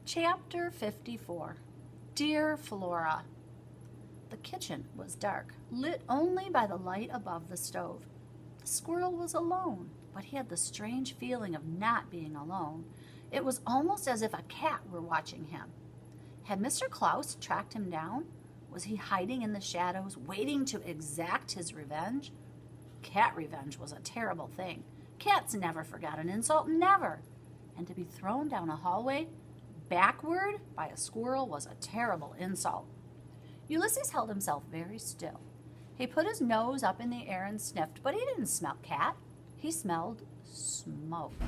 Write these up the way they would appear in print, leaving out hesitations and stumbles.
Chapter 54. Dear Flora. The kitchen was dark, lit only by the light above the stove. The squirrel was alone, but he had the strange feeling of not being alone. It was almost as if a cat were watching him. Had Mr. Klaus tracked him down? Was he hiding in the shadows, waiting to exact his revenge? Cat revenge was a terrible thing. Cats never forgot an insult, never. And to be thrown down a hallway backward by a squirrel was a terrible insult. Ulysses held himself very still. He put his nose up in the air and sniffed, but he didn't smell cat. He smelled smoke.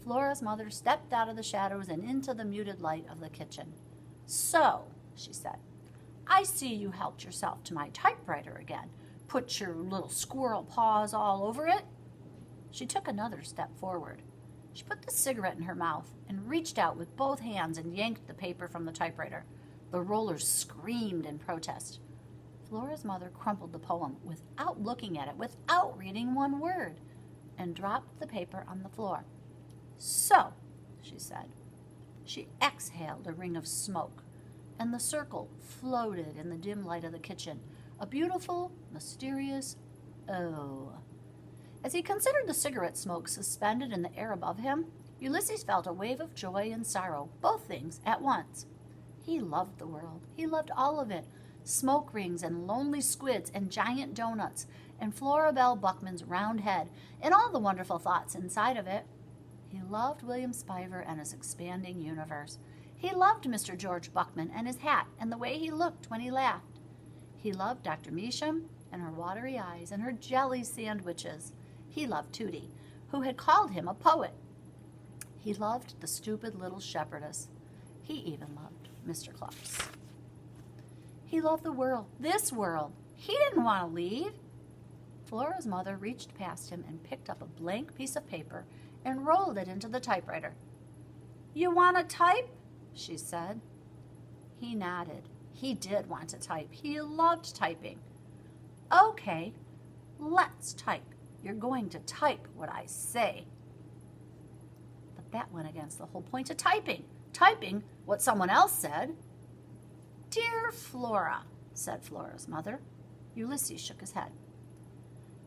Flora's mother stepped out of the shadows and into the muted light of the kitchen. "So," she said, "I see you helped yourself to my typewriter again. Put your little squirrel paws all over it." She took another step forward. She put the cigarette in her mouth and reached out with both hands and yanked the paper from the typewriter. The rollers screamed in protest. Flora's mother crumpled the poem without looking at it, without reading one word, and dropped the paper on the floor. "So," she said. She exhaled a ring of smoke, and the circle floated in the dim light of the kitchen, a beautiful, mysterious O. As he considered the cigarette smoke suspended in the air above him, Ulysses felt a wave of joy and sorrow, both things at once. He loved the world. He loved all of it. Smoke rings and lonely squids and giant donuts and Flora Belle Buckman's round head and all the wonderful thoughts inside of it. He loved William Spiver and his expanding universe. He loved Mr. George Buckman and his hat and the way he looked when he laughed. He loved Dr. Measham and her watery eyes and her jelly sandwiches. He loved Tootie, who had called him a poet. He loved the stupid little shepherdess. He even loved Mr. Klaus. He loved the world, this world. He didn't want to leave. Flora's mother reached past him and picked up a blank piece of paper and rolled it into the typewriter. "You want to type?" she said. He nodded. He did want to type. He loved typing. "Okay, let's type. You're going to type what I say." But that went against the whole point of typing. Typing what someone else said. "Dear Flora," said Flora's mother. Ulysses shook his head.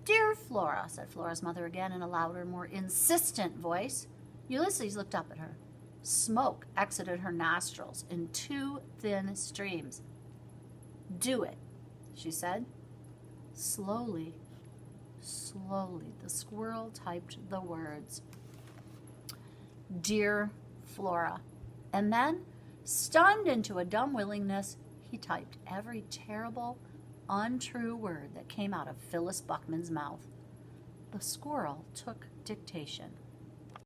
"Dear Flora," said Flora's mother again in a louder, more insistent voice. Ulysses looked up at her. Smoke exited her nostrils in two thin streams. "Do it," she said. Slowly, the squirrel typed the words, "Dear Flora," and then, stunned into a dumb willingness, he typed every terrible, untrue word that came out of Phyllis Buckman's mouth. The squirrel took dictation.